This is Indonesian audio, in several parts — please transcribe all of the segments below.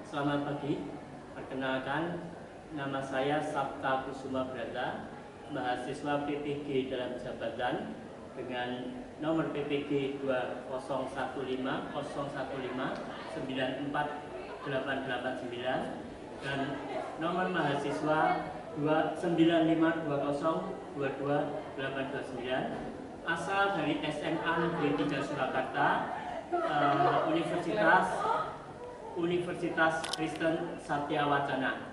Selamat pagi, perkenalkan nama saya Sabta Kusuma Brata, mahasiswa PPG dalam jabatan dengan nomor PPG 2015015948889 dan nomor mahasiswa 29520228829 asal dari SMA Negeri 3 Surakarta, Universitas Kristen Satya Wacana.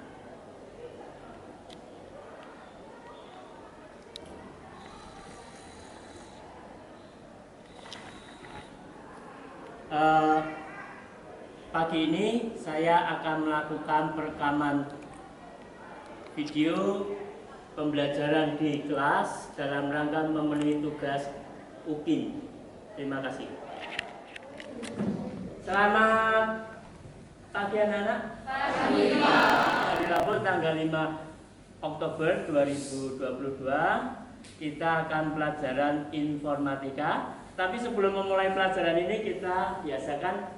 Pagi ini saya akan melakukan perekaman video pembelajaran di kelas dalam rangka memenuhi tugas UPIN. Terima kasih. Selamat pagi anak-anak. Pagi. Hari Rabu tanggal 5 Oktober 2022 kita akan pelajaran informatika. Tapi sebelum memulai pelajaran ini kita biasakan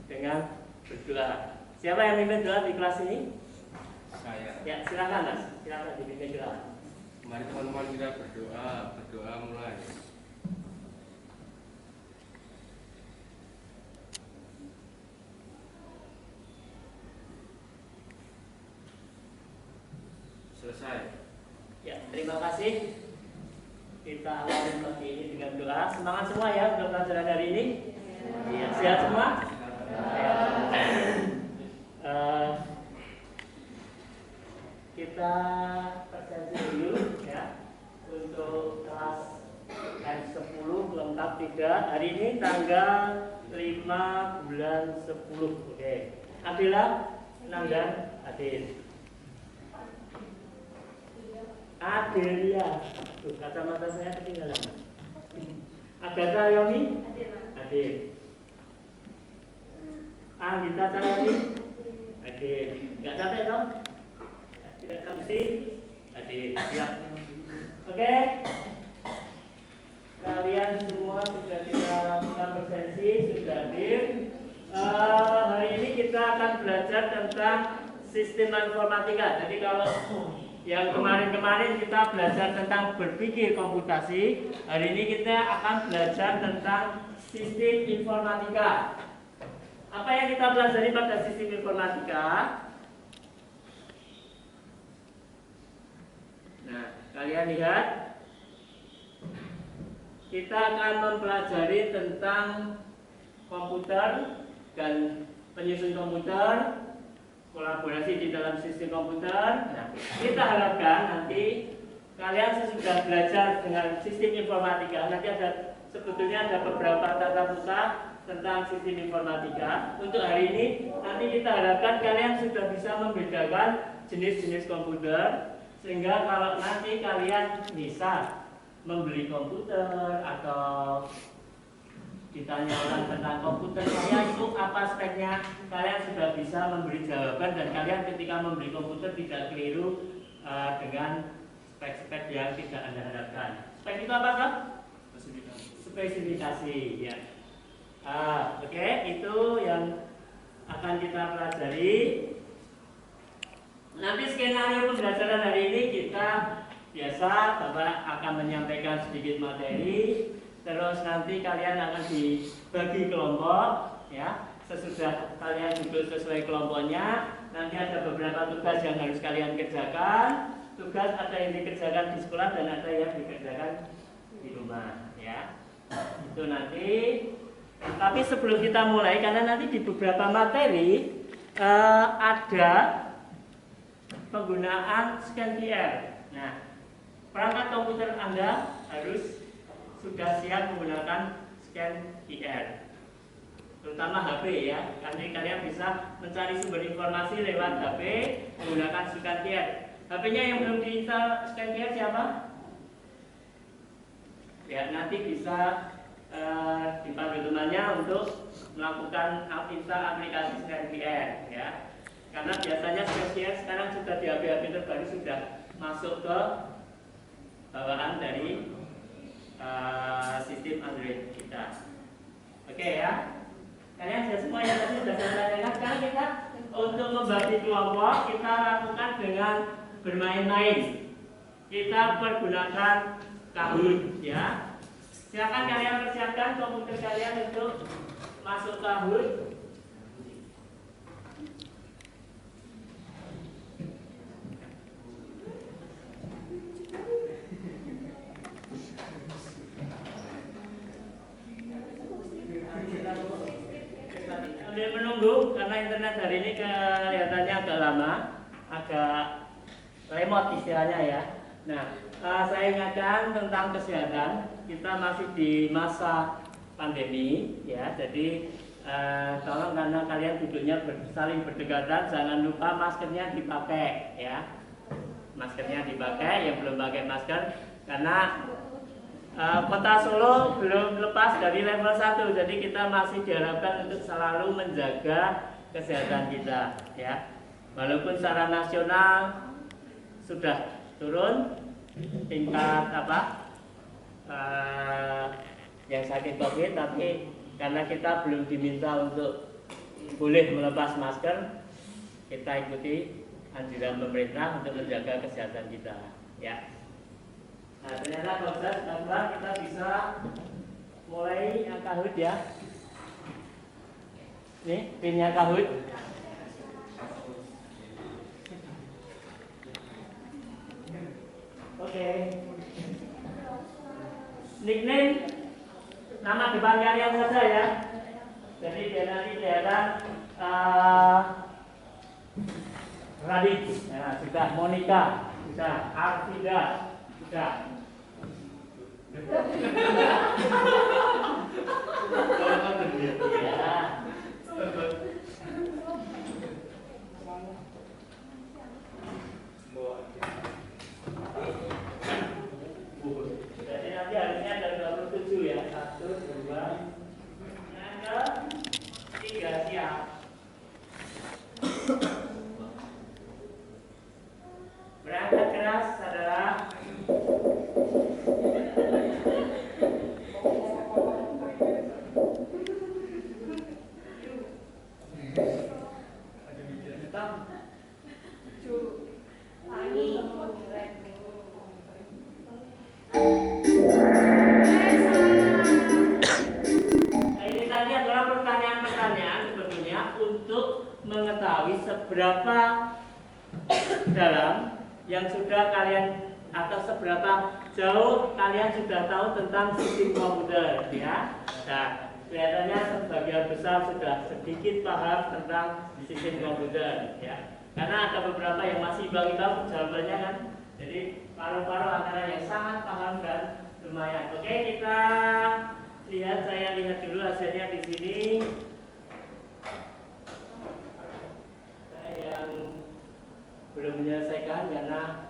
dengan berdoa. Siapa yang mimpin doa di kelas ini? Saya. Ya, silakan Mas. Silakan dipimpin doa. Mari teman-teman kita berdoa mulai. Selesai. Ya, terima kasih. Kita awali pagi ini dengan doa. Semangat semua ya untuk pelajaran hari ini. Ya, sehat semua. Kita persensi dulu ya untuk kelas M10 lengkap 3. Hari ini tanggal 5 bulan 10. Oke. Adila, Nanda, Adil. Adelia, tuh kacamata saya ketinggalan. Agatha Yomi, Adil. Anggita Cahyani, Adil. Nggak capek dong? Tidak kamsi, Adil. Siap. Oke. Kalian semua sudah kita lakukan presensi, sudah hadir. Hari ini kita akan belajar tentang sistem informatika. Jadi kalau yang kemarin-kemarin kita belajar tentang berpikir komputasi, hari ini kita akan belajar tentang sistem informatika. Apa yang kita pelajari pada sistem informatika? Nah, kalian lihat, kita akan mempelajari tentang komputer dan penyusun komputer, kolaborasi di dalam sistem komputer. Nah, kita harapkan nanti kalian sesudah belajar dengan sistem informatika, nanti sebetulnya ada beberapa tata muka tentang sistem informatika. Untuk hari ini, nanti kita harapkan kalian sudah bisa membedakan jenis-jenis komputer, sehingga kalau nanti kalian bisa membeli komputer atau ditanya orang tentang komputer saya itu apa speknya, kalian sudah bisa memberi jawaban dan kalian ketika membeli komputer tidak keliru dengan spek-spek yang tidak Anda harapkan. Spek itu apa Kak? Spesifikasi ya. Oke, itu yang akan kita pelajari. Nanti skenario pembelajaran hari ini kita biasa Bapak akan menyampaikan sedikit materi. Terus nanti kalian akan dibagi kelompok ya. Sesudah kalian duduk sesuai kelompoknya, nanti ada beberapa tugas yang harus kalian kerjakan. Tugas ada yang dikerjakan di sekolah dan ada yang dikerjakan di rumah ya. Itu nanti. Tapi sebelum kita mulai, karena nanti di beberapa materi ada penggunaan scan QR. Nah, perangkat komputer Anda harus sudah siap menggunakan scan QR, terutama HP ya. Nanti kalian bisa mencari sumber informasi lewat HP menggunakan scan QR. HP-nya yang belum diinstal scan QR siapa? Ya, nanti bisa dipandu temannya untuk melakukan install aplikasi scan QR ya. Karena biasanya scan QR sekarang sudah di HP-HP terbaru sudah masuk ke bawaan dari sistem Android kita. Oke ya. Kalian sudah semua yang tadi sudah saya tanyakan. Sekarang kita untuk membagi kelompok kita lakukan dengan bermain-main. Kita pergunakan Kahoot ya. Silakan kalian persiapkan komputer kalian untuk masuk Kahoot. Sambil menunggu karena internet hari ini kelihatannya agak lama, agak lemot istilahnya ya. Nah, saya ingatkan tentang kesehatan. Kita masih di masa pandemi ya. Jadi tolong karena kalian duduknya saling berdekatan, jangan lupa maskernya dipakai ya. Maskernya dipakai, yang belum pakai masker karena Kota Solo belum lepas dari level 1, jadi kita masih diharapkan untuk selalu menjaga kesehatan kita ya. Walaupun secara nasional sudah turun tingkat yang sakit COVID, tapi karena kita belum diminta untuk boleh melepas masker, kita ikuti anjuran pemerintah untuk menjaga kesehatan kita ya. Nah, ternyata proses gambar kita bisa mulai Kahoot ya. Nih pinnya Kahoot. Oke. Nickname nama depan kalian saja ya. Jadi biar nanti kelihatan Radit, ya, sudah Monica, sudah Arvida, sudah. Jadi nanti harusnya ada 27 ya. 1, 2, yang ke 3 siap. Berangkat keras adalah mengetahui seberapa dalam yang sudah kalian atau seberapa jauh kalian sudah tahu tentang sistem komputer ya. Nah, kelihatannya sebagian besar sudah sedikit paham tentang sistem komputer ya. Karena ada beberapa yang masih baru jawabannya kan. Jadi paruh-paruh antara yang sangat paham dan lumayan. Oke, kita lihat, saya lihat dulu hasilnya di sini. Yang belum menyelesaikan karena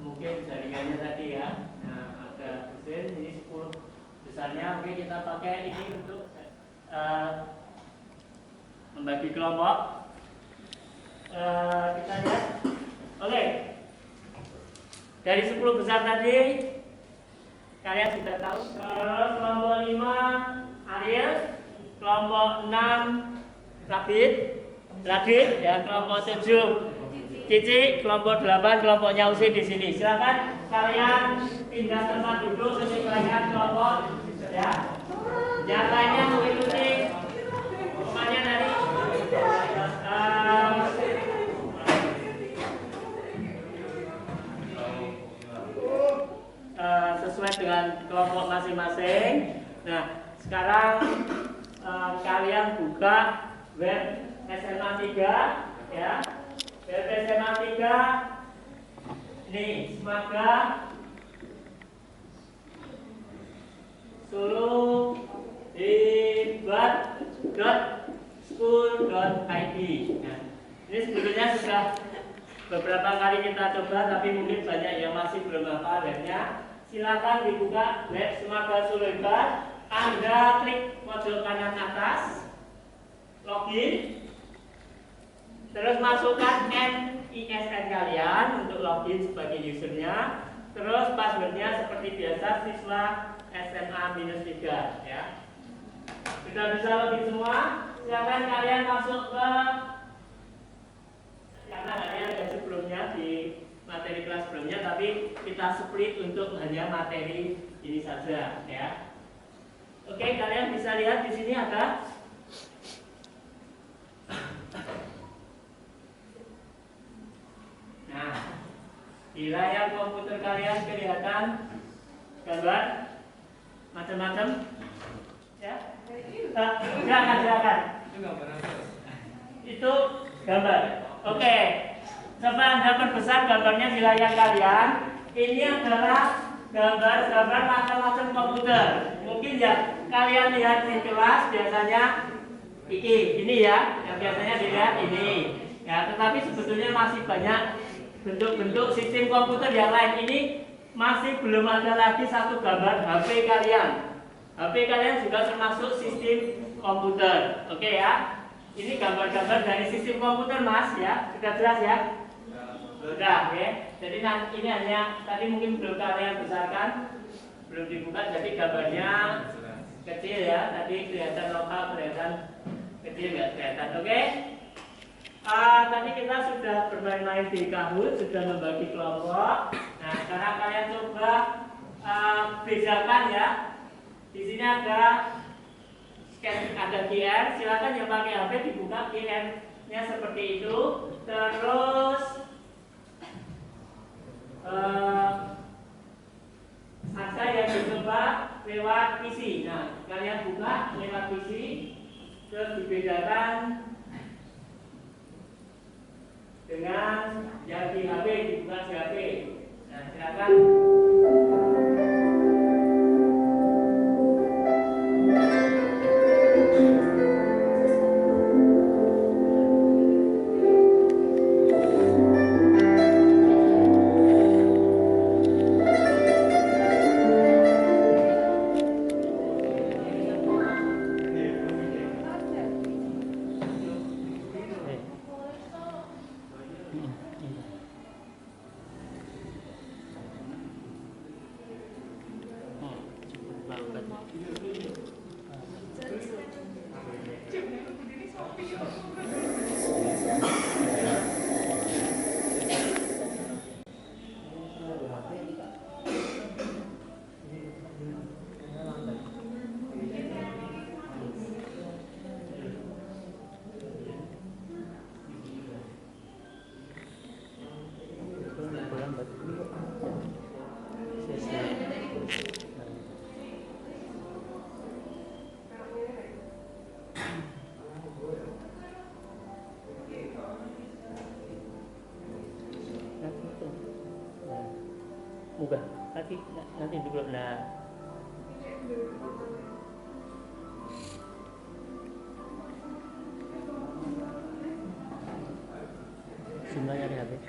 mungkin jaringannya tadi ya. Nah, ada mesin ini 10 besarnya. Oke, kita pakai ini untuk membagi kelompok. Kita lihat. Oke, dari 10 besar tadi kalian sudah tahu. Terus kelompok 5 Ariel, kelompok 6 Radit ya, kelompok 7 Cici, kelompok 8 kelompoknya Usi di sini. Silakan kalian pindah tempat duduk sesuaikan kelompok ya. Yang lainnya mengikuti pokoknya dari sesuai dengan kelompok masing-masing. Nah, sekarang kalian buka web SMA 3 ya. Web SMA 3 ini Semaga Solo hebat.school.id. Nah, ini sebetulnya sudah beberapa kali kita coba, tapi mungkin banyak yang masih belum hafal webnya. Silakan dibuka web Semaga Solo Hebat. Anda klik pojok kanan atas, login, terus masukkan NISN kalian untuk login sebagai usernya. Terus passwordnya seperti biasa siswa SMA -3 ya. Sudah bisa login semua? Silakan kalian masuk ke, karena kalian ada sebelumnya di materi kelas sebelumnya, tapi kita split untuk hanya materi ini saja ya. Oke, kalian bisa lihat di sini ada nah, di layar komputer kalian kelihatan gambar macam-macam ya. Silakan. Itu gambar apa? Itu gambar. Oke, coba Anda perbesar gambarnya di layar kalian. Ini adalah gambar macam-macam komputer. Mungkin ya kalian lihat di kelas biasanya ini ya, yang biasanya dilihat ini. Ya, tetapi sebetulnya masih banyak bentuk-bentuk sistem komputer yang lain. Ini masih belum ada lagi satu gambar HP kalian. HP kalian juga termasuk sistem komputer. Oke ya. Ini gambar-gambar dari sistem komputer Mas ya. Sudah jelas ya? Sudah ya. Jadi ini hanya tadi mungkin belum kalian besarkan, belum dibuka, jadi gambarnya kecil ya. Tadi kelihatan lokal, kelihatan kecil, nggak kelihatan. Oke. Tadi kita sudah bermain-main di Kahoot, sudah membagi kelompok. Nah, sekarang kalian coba bedakan ya. Di sini ada QR. Silakan yang pakai HP dibuka QR-nya seperti itu. Terus ada yang dicoba lewat PC. Nah, kalian buka lewat PC, terus dibedakan dengan yang di HP, dibuka di HP. Nah, silakan. Mudah, nanti dulu. Nah, semuanya ada habis.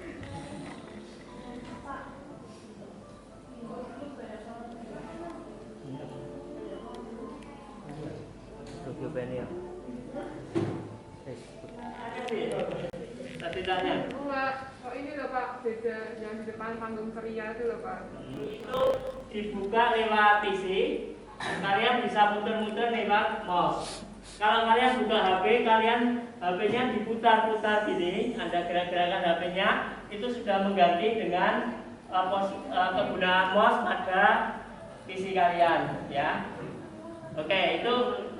Tokyo Penny ya. Tadi tanya. Oh ini loh Pak, beda yang di depan panggung ceria itu loh Pak. Itu dibuka lewat PC, kalian bisa muter-muter lewat mouse. Kalau kalian buka HP, kalian HP-nya diputar-putar gini, ada gerak-gerakan HP-nya, itu sudah mengganti dengan kegunaan mouse pada PC kalian, ya. Oke,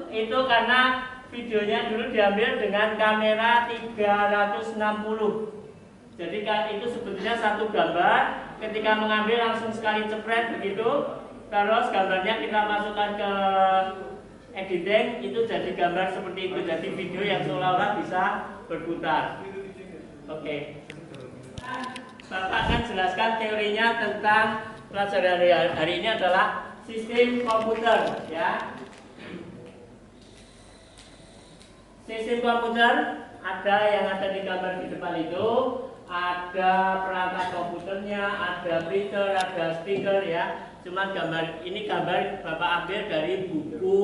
itu karena videonya dulu diambil dengan kamera 360. Jadi itu sebetulnya satu gambar, ketika mengambil langsung sekali cepret begitu, terus gambarnya kita masukkan ke editing, itu jadi gambar seperti itu, jadi video yang seolah-olah bisa berputar. Oke. Bapak akan jelaskan teorinya tentang pelajaran hari ini adalah sistem komputer, ya. Sistem komputer ada yang ada di gambar di depan itu. Ada perangkat komputernya, ada printer, ada speaker ya. Cuman ini gambar Bapak ambil dari buku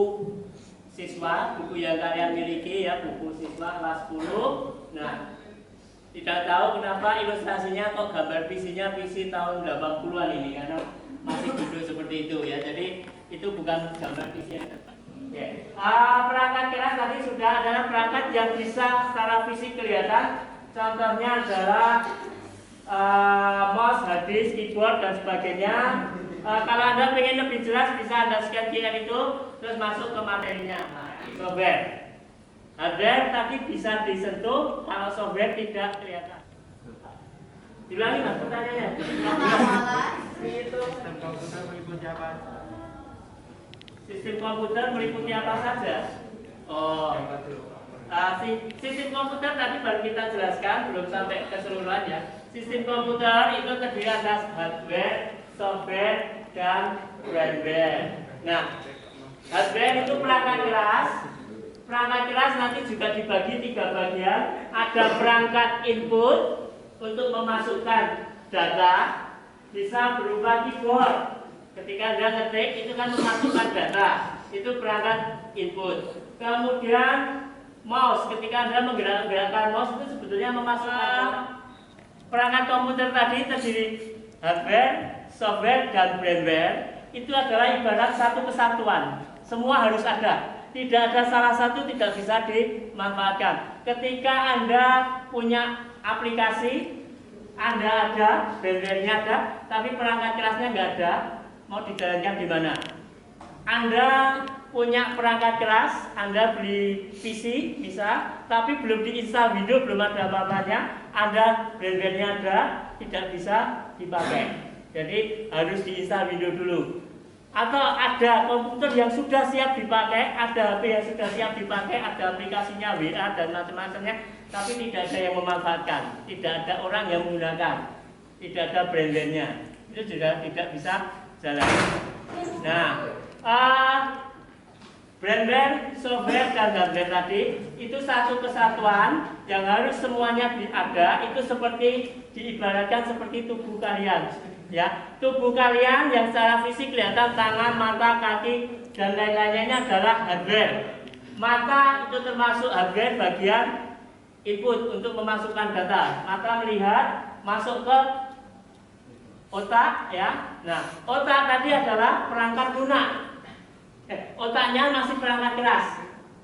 siswa, buku yang kalian miliki ya, buku siswa kelas 10. Nah, tidak tahu kenapa ilustrasinya kok gambar PC-nya PC tahun 80-an ini, karena masih duduk seperti itu ya. Jadi itu bukan gambar PC yang depan. Perangkat keras tadi sudah adalah perangkat yang bisa secara fisik kelihatan. Contohnya adalah mouse, hard disk, keyboard dan sebagainya. Kalau Anda ingin lebih jelas bisa Anda scan QR itu terus masuk ke materinya. Software. Hardware tadi bisa disentuh, kalau software tidak kelihatan. Diulangi Mas pertanyaannya. Itu Sistem komputer meliputi apa? sistem komputer meliputi apa saja? Oh, sistem komputer tadi baru kita jelaskan, belum sampai keseluruhan ya. Sistem komputer itu terdiri atas hardware, software, dan firmware. Nah, hardware itu perangkat keras. Perangkat keras nanti juga dibagi 3 bagian. Ada perangkat input untuk memasukkan data, bisa berupa keyboard. Ketika Anda ngetik itu kan memasukkan data, itu perangkat input. Kemudian mouse, ketika Anda menggerakkan mouse itu sebetulnya memasukkan data. Perangkat komputer tadi terdiri hardware, software, dan firmware. Itu adalah ibarat satu kesatuan. Semua harus ada. Tidak ada salah satu tidak bisa dimanfaatkan. Ketika Anda punya aplikasi, Anda ada, firmware-nya ada, tapi perangkat kerasnya nggak ada, mau dijalankan di mana? Anda punya perangkat keras, Anda beli PC bisa, tapi belum diinstal Windows, belum ada apa-apanya, Anda firmware-nya ada, tidak bisa dipakai. Jadi harus diinstal Windows dulu. Atau ada komputer yang sudah siap dipakai, ada HP yang sudah siap dipakai, ada aplikasinya WA dan macam-macamnya, tapi tidak ada yang memanfaatkan, tidak ada orang yang menggunakan, tidak ada firmware-nya, itu juga tidak bisa jalan. Nah, firmware, software, dan hardware tadi itu satu kesatuan yang harus semuanya ada. Itu seperti diibaratkan seperti tubuh kalian, ya. Tubuh kalian yang secara fisik kelihatan tangan, mata, kaki, dan lain-lainnya adalah hardware. Mata itu termasuk hardware bagian input untuk memasukkan data. Mata melihat, masuk ke otak, ya. Nah, otak tadi adalah perangkat lunak. Otaknya masih perangkat keras,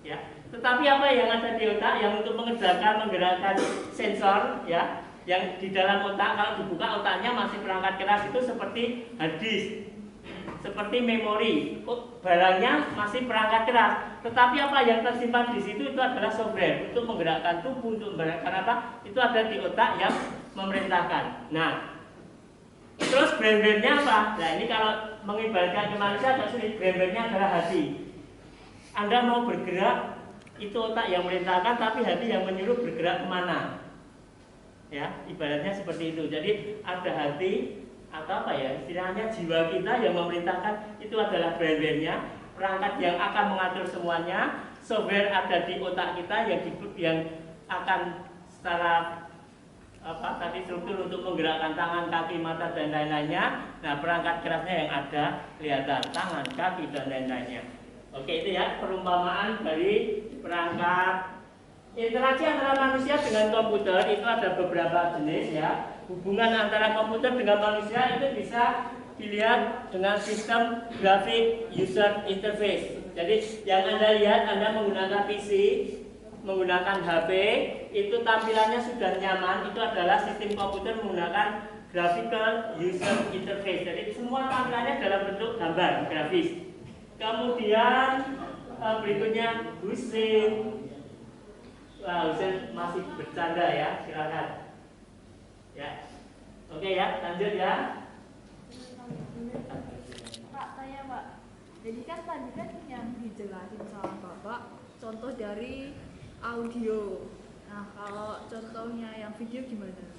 ya. Tetapi apa yang ada di otak yang untuk menggerakkan sensor, ya, yang di dalam otak kalau dibuka otaknya masih perangkat keras itu seperti hard disk, seperti memori. Barangnya masih perangkat keras. Tetapi apa yang tersimpan di situ itu adalah software untuk menggerakkan tubuh, untuk menggerakkan apa? Itu ada di otak yang memerintahkan. Nah, terus firmware-nya apa? Nah, ini kalau mengibaratkan ke manusia agak sulit. Firmware-nya adalah hati. Anda mau bergerak, itu otak yang merintahkan, tapi hati yang menyuruh bergerak kemana. Ya, ibaratnya seperti itu. Jadi ada hati atau apa ya? Istilahnya jiwa kita yang memerintahkan, itu adalah firmware-nya, perangkat yang akan mengatur semuanya. Software ada di otak kita yang akan secara tadi struktur untuk menggerakkan tangan, kaki, mata, dan lain-lainnya. Nah, perangkat kerasnya yang ada kelihatan tangan, kaki, dan lain-lainnya. Oke, itu ya perumpamaan dari perangkat. Interaksi antara manusia dengan komputer itu ada beberapa jenis, ya. Hubungan antara komputer dengan manusia itu bisa dilihat dengan sistem grafik user interface. Jadi yang Anda lihat, Anda menggunakan PC, menggunakan HP, itu tampilannya sudah nyaman. Itu adalah sistem komputer menggunakan graphical user interface. Jadi semua tampilannya dalam bentuk gambar grafis. Kemudian berikutnya Husin. Wah, Husin masih bercanda ya, silakan. Ya, oke ya, lanjut ya. Pak, tanya Pak. Jadi kan tadi kan yang dijelasin sama Bapak contoh dari audio. Nah, kalau contohnya yang video gimana?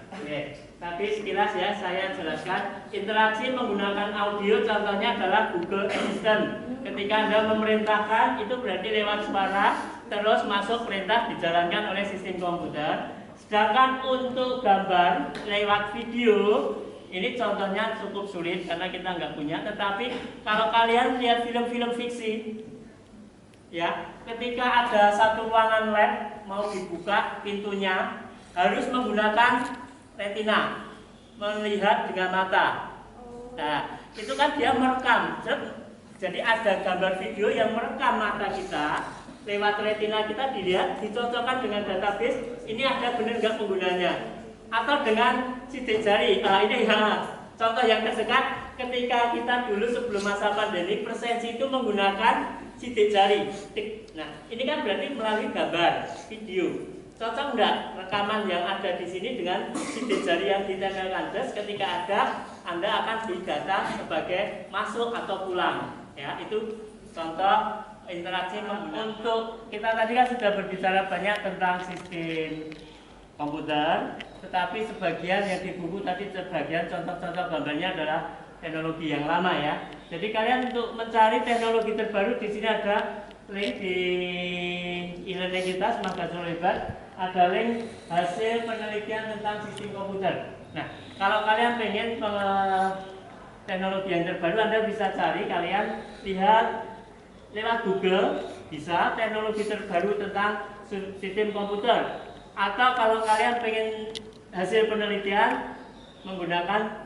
Oke, tapi sekilas ya saya jelaskan. Interaksi menggunakan audio contohnya adalah Google Assistant. Ketika Anda memerintahkan itu berarti lewat suara, terus masuk perintah dijalankan oleh sistem komputer. Sedangkan untuk gambar lewat video, ini contohnya cukup sulit karena kita nggak punya. Tetapi kalau kalian lihat film-film fiksi, ya, ketika ada satu ruangan lab mau dibuka pintunya harus menggunakan retina, melihat dengan mata. Nah, itu kan dia merekam Jadi ada gambar video yang merekam mata kita lewat retina kita, dilihat, dicocokkan dengan database. Ini ada benar nggak penggunanya? Atau dengan sidik jari. Ini contoh yang terdekat ketika kita dulu sebelum masa pandemi presensi itu menggunakan sidik jari. Nah, ini kan berarti melalui gambar, video. Cocok enggak rekaman yang ada di sini dengan sidik jari yang ditempelkan? Terus ketika ada, Anda akan didata sebagai masuk atau pulang. Ya, itu contoh interaksi. Untuk kita tadi kan sudah berbicara banyak tentang sistem komputer, tetapi sebagian yang di buku tadi, sebagian contoh-contoh gambarnya adalah teknologi yang lama ya. Jadi kalian untuk mencari teknologi terbaru, di sini ada link di e-learning kita Semangat Hebat, ada link hasil penelitian tentang sistem komputer. Nah, kalau kalian pengen teknologi yang terbaru, Anda bisa cari, kalian lihat lewat Google, bisa teknologi terbaru tentang sistem komputer. Atau kalau kalian pengen hasil penelitian menggunakan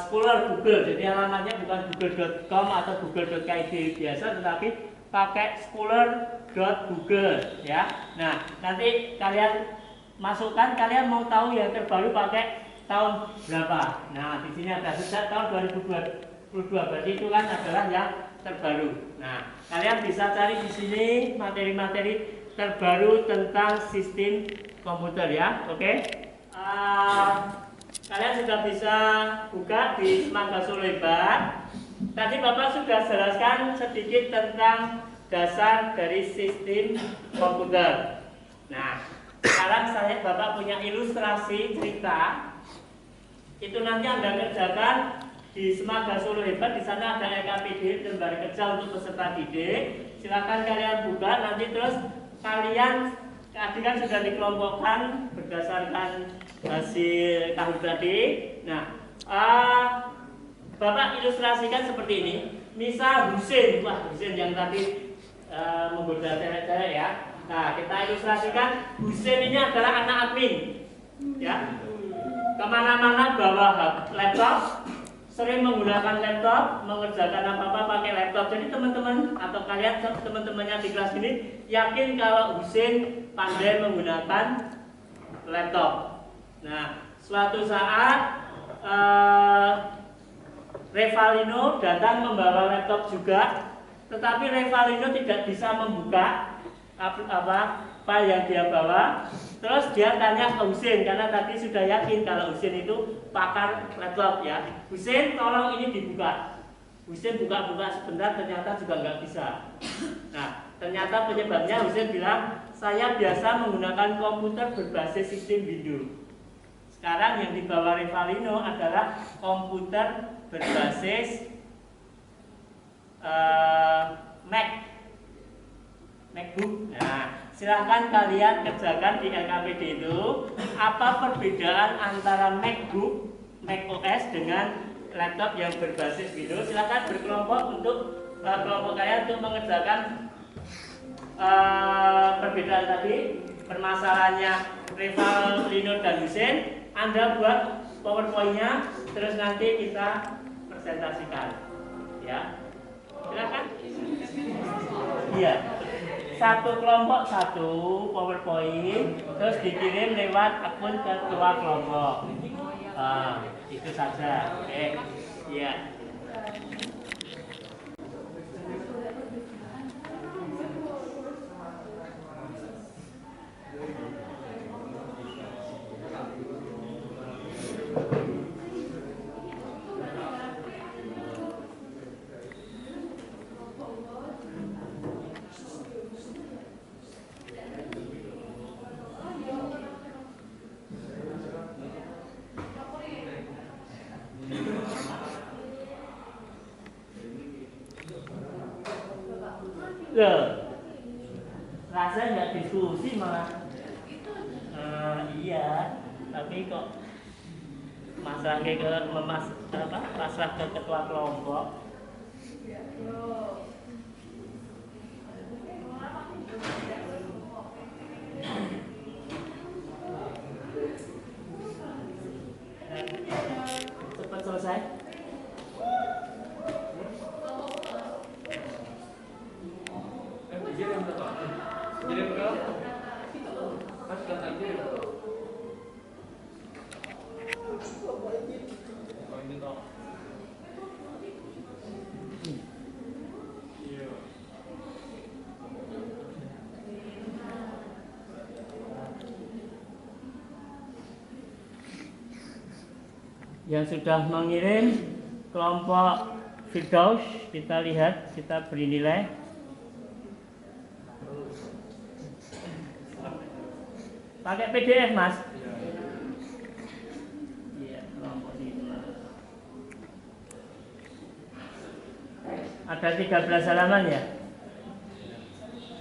Scholar Google, jadi alamatnya bukan google.com atau google.kid biasa, tetapi pakai scholar.google ya. Nah, nanti kalian masukkan, kalian mau tahu yang terbaru pakai tahun berapa. Nah, di sini ada sejak tahun 2022, berarti itu kan adalah yang terbaru. Nah, kalian bisa cari di sini materi-materi terbaru tentang sistem komputer ya. Oke. Kalian sudah bisa buka di Semangat Hebat. Tadi Bapak sudah jelaskan sedikit tentang dasar dari sistem komputer. Nah, sekarang Bapak punya ilustrasi cerita. Itu nanti Anda kerjakan di Semangat Hebat. Di sana ada LKPD lembar kerja untuk peserta didik. Silakan kalian buka, nanti terus kalian tadi kan sudah dikelompokkan berdasarkan hasil tahun tadi. Nah, Bapak ilustrasikan seperti ini. Misal Husin, Husin yang tadi menggoda cewek-cewek ya. Nah, kita ilustrasikan Husin ini adalah anak admin, ya. Kemana-mana bawa laptop, sering menggunakan laptop, mengerjakan apa-apa pakai laptop. Jadi teman-teman atau kalian teman-temannya di kelas ini yakin kalau Husin pandai menggunakan laptop. Nah, suatu saat Revalino datang membawa laptop juga, tetapi Revalino tidak bisa membuka apa yang dia bawa. Terus dia tanya ke Husin, karena tadi sudah yakin kalau Husin itu pakar laptop ya. Husin, tolong ini dibuka. Husin buka-buka sebentar, ternyata juga nggak bisa. Nah, ternyata penyebabnya Husin bilang, saya biasa menggunakan komputer berbasis sistem Windows. Sekarang yang dibawa Revalino adalah komputer berbasis MacBook. Nah, silahkan kalian kerjakan di LKPD itu apa perbedaan antara MacBook, macOS dengan laptop yang berbasis Windows. Silahkan berkelompok untuk kelompok kalian untuk mengerjakan perbedaan tadi, permasalahannya Revalino dan Husin. Anda buat PowerPoint-nya, terus nanti kita presentasikan. Ya, silakan. Iya. Satu kelompok satu PowerPoint, terus dikirim lewat akun ketua kelompok. Itu saja. Oke. Iya. Loh, rasanya nggak diskusi malah. Iya, tapi kok masalah ke pasrah ke ketua kelompok. Cepat selesai. yang sudah mengirim. Kelompok Firdaus, kita lihat, kita beri nilai. Pakai PDF, Mas? Iya, kelompok ini. Ada 13 halaman ya?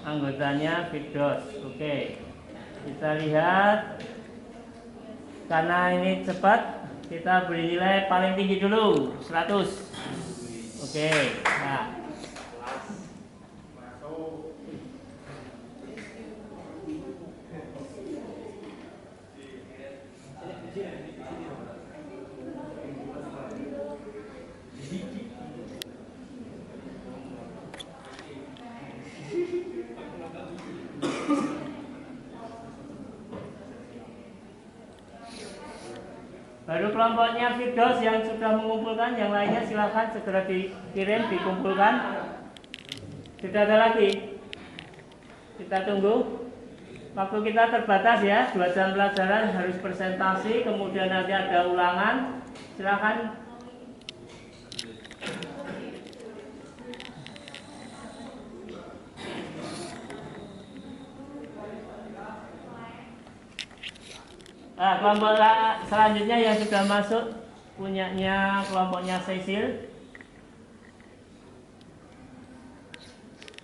Anggotanya Firdaus. Oke. Kita lihat. Karena ini cepat, kita beri nilai paling tinggi dulu, 100. Oke, nah. Baru kelompoknya Firdaus yang sudah mengumpulkan, yang lainnya silahkan segera dikirim, dikumpulkan. Sudah ada lagi? Kita tunggu. Waktu kita terbatas ya, 2 jam pelajaran, harus presentasi, kemudian nanti ada ulangan. Silahkan. Kelompok selanjutnya yang sudah masuk punyanya kelompoknya Cecil.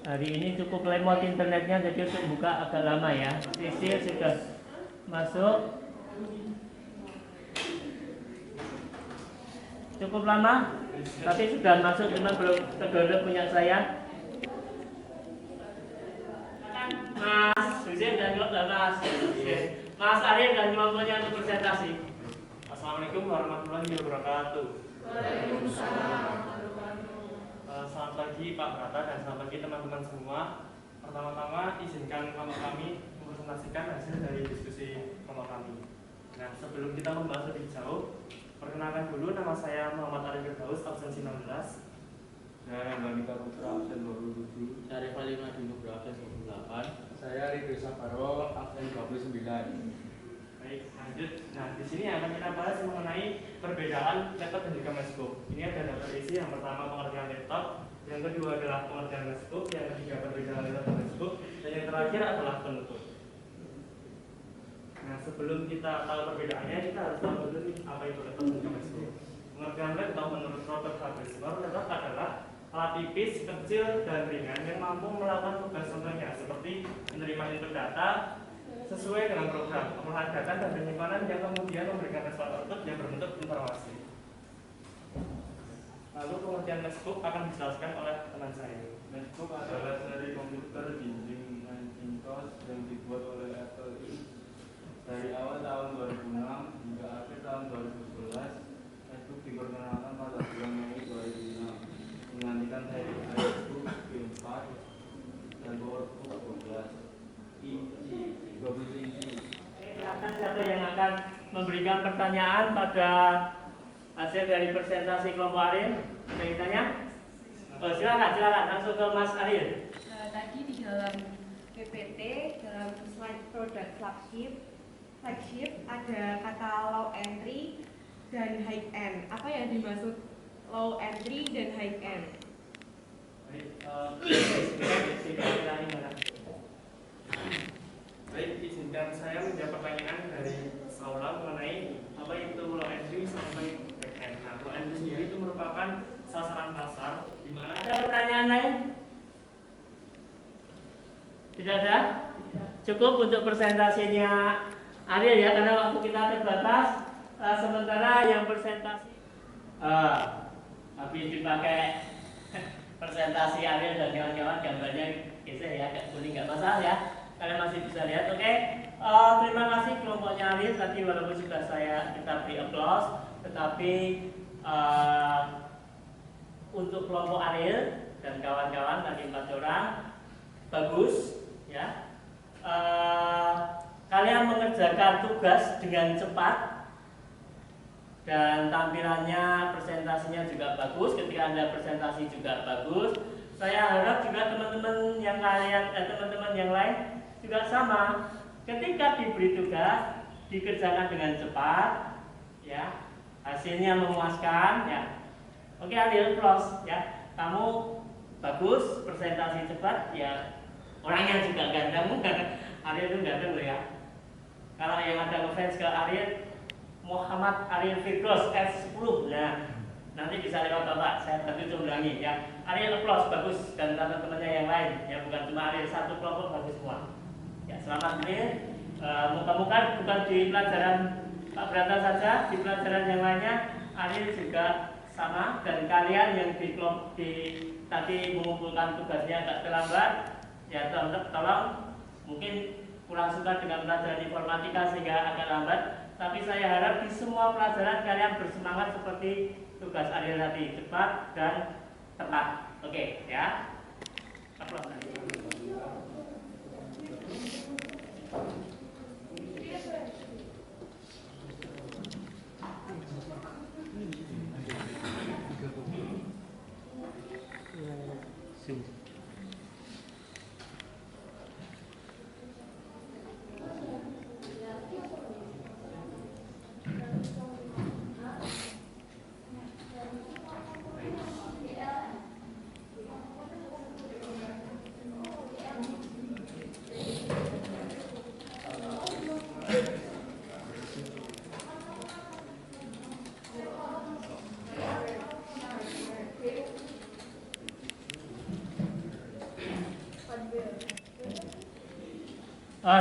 Hari ini cukup lemot internetnya, jadi untuk buka agak lama ya. Cecil sudah masuk. Cukup lama, tapi sudah masuk, cuma belum terdownload punya saya. Mas Husin dan Mas. Mas Arif dan kelompoknya untuk presentasi. Assalamualaikum warahmatullahi wabarakatuh. Selamat pagi Pak Prata dan selamat pagi teman-teman semua. Pertama-tama izinkan kelompok kami mempresentasikan hasil dari diskusi kelompok kami. Nah, sebelum kita membahas lebih jauh, perkenalkan dulu, nama saya Muhammad Arif Firdaus, absensi 16. Saya Andika Putra, absen 27. Syarif Ali Madinur, absen 28. Saya Ridho Sabaro, absen 29. Baik, lanjut. Nah, di sini akan kita bahas mengenai perbedaan laptop dan juga MacBook. Ini ada daftar isi. Yang pertama pengertian laptop, yang kedua adalah pengertian MacBook, yang ketiga perbedaan laptop dan MacBook, dan yang terakhir adalah penutup. Nah, sebelum kita tahu perbedaannya, kita harus tahu dulu nih apa itu laptop dan juga MacBook. Pengertian laptop menurut Robert H. Briscoe, laptop adalah alat tipis, kecil, dan ringan yang mampu melakukan tugas contohnya seperti menerima input data sesuai dengan program, pengolahan data dan penyimpanan yang kemudian memberikan respon output yang berbentuk informasi. Lalu pengertian MacBook akan dijelaskan oleh teman saya. MacBook adalah seri komputer dinding Macintosh yang dibuat oleh Apple Inc. Dari awal tahun 2006 hingga akhir tahun 2011. MacBook diperkenalkan pada bulan Mei 2006 menggantikan seri iBook G4 dan PowerBook 12 inci. Siapa yang akan memberikan pertanyaan pada hasil dari presentasi kelompok Arif? Ada yang tanya? Oh, silakan langsung ke Mas Arif. Tadi di dalam PPT, dalam slide produk flagship ada kata low entry dan high end. Apa yang dimaksud low entry dan high end? Baik, izinkan saya menjawab pertanyaan dari Saula mengenai apa itu low entry sampai high end. Nah, low entry sendiri itu merupakan sasaran pasar di mana Ada pertanyaan lain? Tidak ada? Cukup untuk presentasinya Ariel ya, karena waktu kita terbatas. Sementara yang presentasi habis dipakai presentasi Ariel dan kawan-kawan, gambarnya geser ya, agak kuning, nggak masalah ya, kalian masih bisa lihat. Oke. Terima kasih kelompoknya Ariel tadi, walaupun sudah kita beri applause, tetapi untuk kelompok Ariel dan kawan-kawan tadi 4 orang bagus ya. Kalian mengerjakan tugas dengan cepat dan tampilannya, presentasinya juga bagus. Ketika Anda presentasi juga bagus. Saya harap juga teman-teman yang teman-teman yang lain juga sama. Ketika diberi tugas dikerjakan dengan cepat ya. hasilnya memuaskan ya. Oke, Ariel plus ya. Kamu bagus, presentasi cepat ya. Orangnya juga ganteng. Ariel itu ganteng loh ya. Kalau yang ada ngefans ke Ariel, Muhammad Ariel Firdaus F10. Nah, nanti bisa lewat Bapak, saya bantu jumlangi ya. Ariel plus bagus dan teman-temannya yang lain ya, bukan cuma Ariel satu kelompok, bagus semua. Ya, selamat Ariel. Muka-muka bukan di pelajaran Pak Brata saja, di pelajaran yang lainnya Ariel juga sama, dan kalian yang di tadi mengumpulkan tugasnya agak terlambat ya, tolong mungkin kurang suka dengan pelajaran informatika sehingga agak lambat, tapi saya harap di semua pelajaran kalian bersemangat seperti tugas Ariel tadi, cepat dan tepat. Oke ya.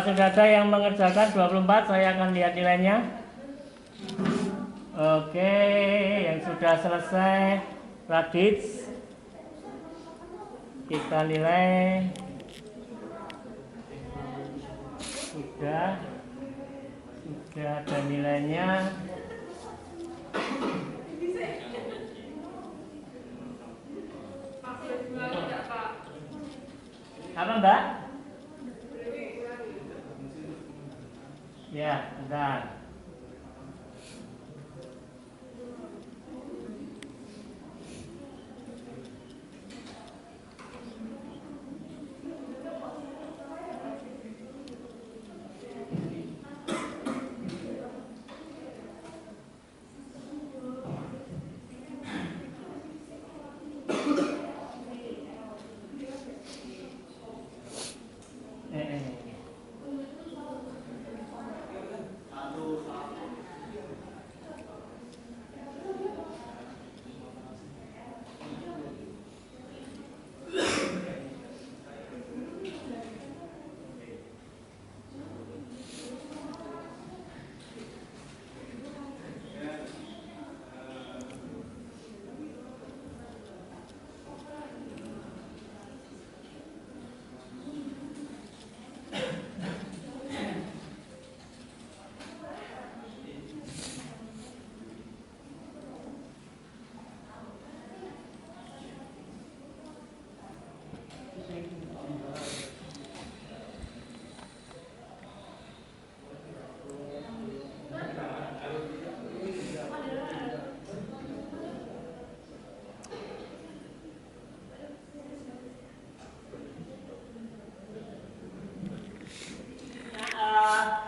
Sudah ada yang mengerjakan 24, saya akan lihat nilainya. Oke, yang sudah selesai Radits, kita nilai. Sudah ada nilainya. Apa Mbak? Ya, bentar.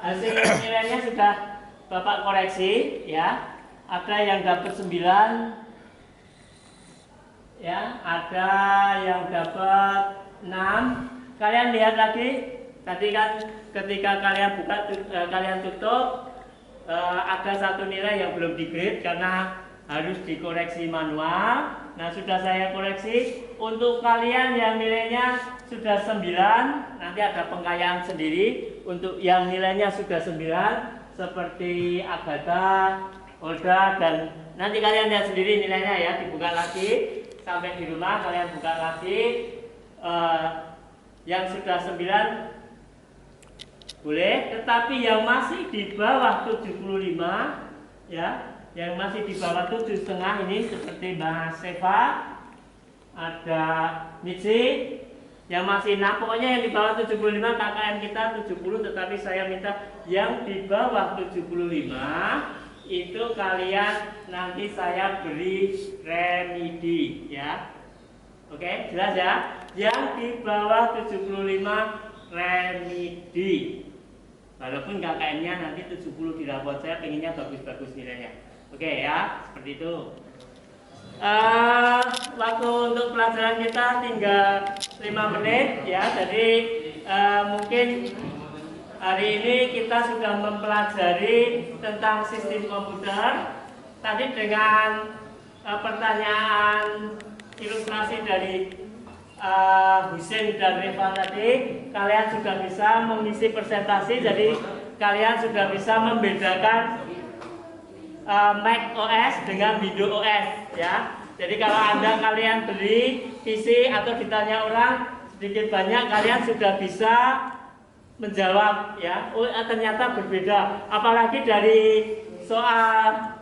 Hasil nilainya sudah Bapak koreksi ya. Ada yang dapat 9 ya, ada yang dapat 6. Kalian lihat lagi, tadi kan ketika kalian buka kalian tutup, ada satu nilai yang belum di-grade karena harus dikoreksi manual. Nah, sudah saya koreksi. Untuk kalian yang nilainya sudah 9, nanti ada pengkayaan sendiri. Untuk yang nilainya sudah 9 seperti Agatha, Olga, dan nanti kalian lihat sendiri nilainya ya, dibuka lagi. Sampai di rumah kalian buka lagi. Yang sudah 9 boleh, tetapi yang masih di bawah 75 ya, yang masih di bawah 7,5 ini seperti Mbak Seva, ada Mitzi, yang masih 6, pokoknya yang di bawah 75 KKM kita 70, tetapi saya minta yang di bawah 75 itu kalian nanti saya beri remedi ya. Oke, jelas ya? Yang di bawah 75 remedi. Walaupun KKM-nya nanti 70 di raport, saya pengennya bagus-bagus nilainya. Oke ya, seperti itu. Waktu untuk pelajaran kita tinggal 5 menit ya. Jadi mungkin hari ini kita sudah mempelajari tentang sistem komputer. Tadi dengan pertanyaan ilustrasi dari Husin dan Rifan tadi, kalian sudah bisa mengisi presentasi. Jadi kalian sudah bisa membedakan Mac OS dengan Windows OS ya. Jadi kalau kalian beli PC atau ditanya orang sedikit banyak, kalian sudah bisa menjawab ya. Oh ternyata berbeda. Apalagi dari soal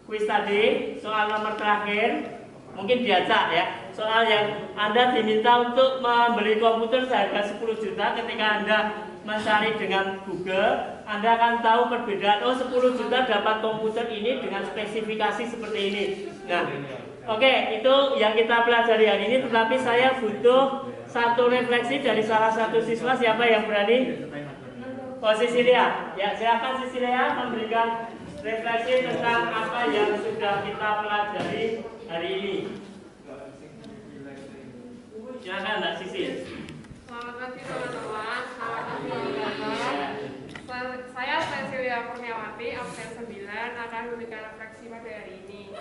kuis tadi, soal nomor terakhir, mungkin diacak ya. Soal yang Anda diminta untuk membeli komputer seharga 10 juta, ketika Anda mencari dengan Google, Anda akan tahu perbedaan. Oh 10 juta dapat komputer ini dengan spesifikasi seperti ini. Nah, oke, itu yang kita pelajari hari ini. Tetapi saya butuh satu refleksi dari salah satu siswa. Siapa yang berani? Oh Cecilia. Ya silakan Cecilia memberikan refleksi tentang apa yang sudah kita pelajari hari ini. Silakan Mbak Sisil. Selamat pagi teman-teman, selamat pagi teman-teman. Saya Cecilia Kurniawati, absen 9, akan memberikan refleksi pada hari ini.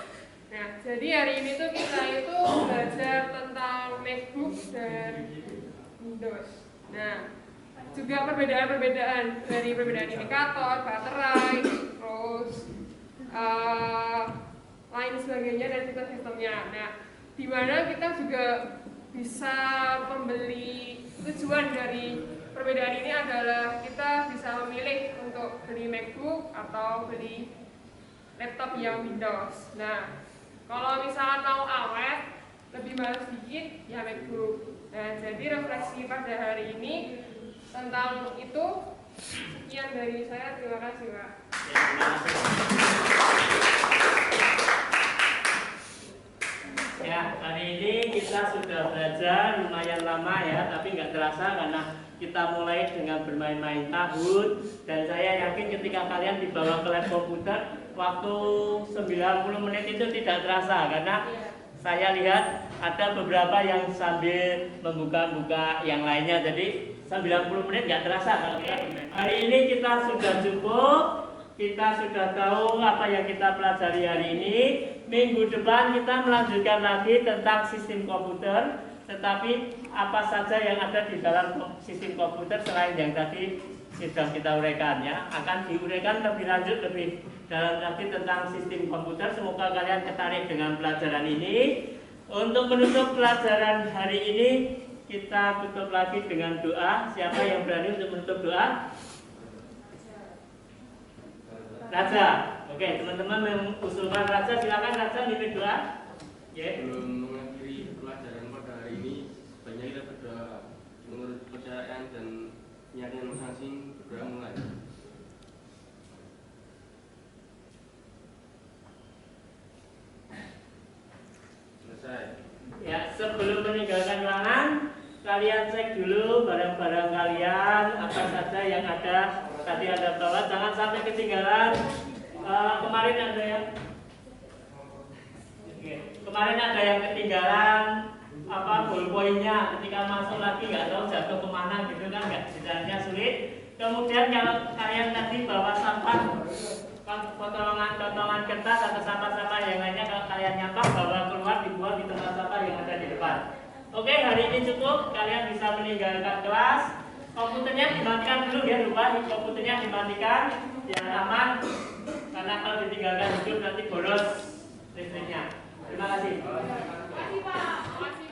Nah, jadi hari ini tuh kita itu belajar tentang MacBook dan Windows. Nah, juga perbedaan-perbedaan dari perbedaan indikator, baterai, terus lain sebagainya dan sistem-sistemnya. Nah, di mana kita juga bisa membeli. Tujuan dari perbedaan ini adalah kita bisa memilih untuk beli MacBook atau beli laptop yang Windows. Nah, kalau misalnya mau awet, lebih mahal sedikit, ya MacBook. Nah, jadi refleksi pada hari ini tentang itu. Sekian dari saya, terima kasih Pak. Ya, hari ini kita sudah belajar lumayan lama ya, tapi nggak terasa karena kita mulai dengan bermain-main tahun. Dan saya yakin ketika kalian dibawa ke lab komputer, waktu 90 menit itu tidak terasa. Karena saya lihat ada beberapa yang sambil membuka-buka yang lainnya. Jadi 90 menit nggak terasa. Hari ini kita sudah cukup. Kita sudah tahu apa yang kita pelajari hari ini. Minggu depan kita melanjutkan lagi tentang sistem komputer. Tetapi apa saja yang ada di dalam sistem komputer selain yang tadi sudah kita uraikan ya, akan diuraikan lebih lanjut, lebih dalam lagi tentang sistem komputer. Semoga kalian tertarik dengan pelajaran ini. Untuk menutup pelajaran hari ini, kita tutup lagi dengan doa. Siapa yang berani untuk menutup doa? Raja. Oke, teman-teman mengusulkan Raja, silakan Raja mimpin doa. Ya. Sebelum mengakhiri pelajaran pada hari ini, sebaiknya kita berdoa menurut kepercayaan dan niatnya masing-masing. Berdoa mulai. Selesai. Ya, sebelum meninggalkan ruangan, kalian cek dulu barang-barang kalian apa saja yang ada. Tadi ada bawa, jangan sampai ketinggalan. Kemarin ada yang ketinggalan ballpointnya ketika masuk lagi, nggak tahu jatuh kemana gitu kan, nggak sebenarnya sulit. Kemudian kalau kalian tadi bawa sampah, potongan kertas atau sampah-sampah yang lainnya, kalau kalian nyampah bawa keluar, dibuang di tempat sampah yang ada di depan. Oke, hari ini cukup. Kalian bisa meninggalkan kelas. Komputernya dimatikan dulu ya, lupa komputernya dimatikan biar aman, karena kalau ditinggalkan hidup nanti boros listriknya. Terima kasih. Terima kasih Pak.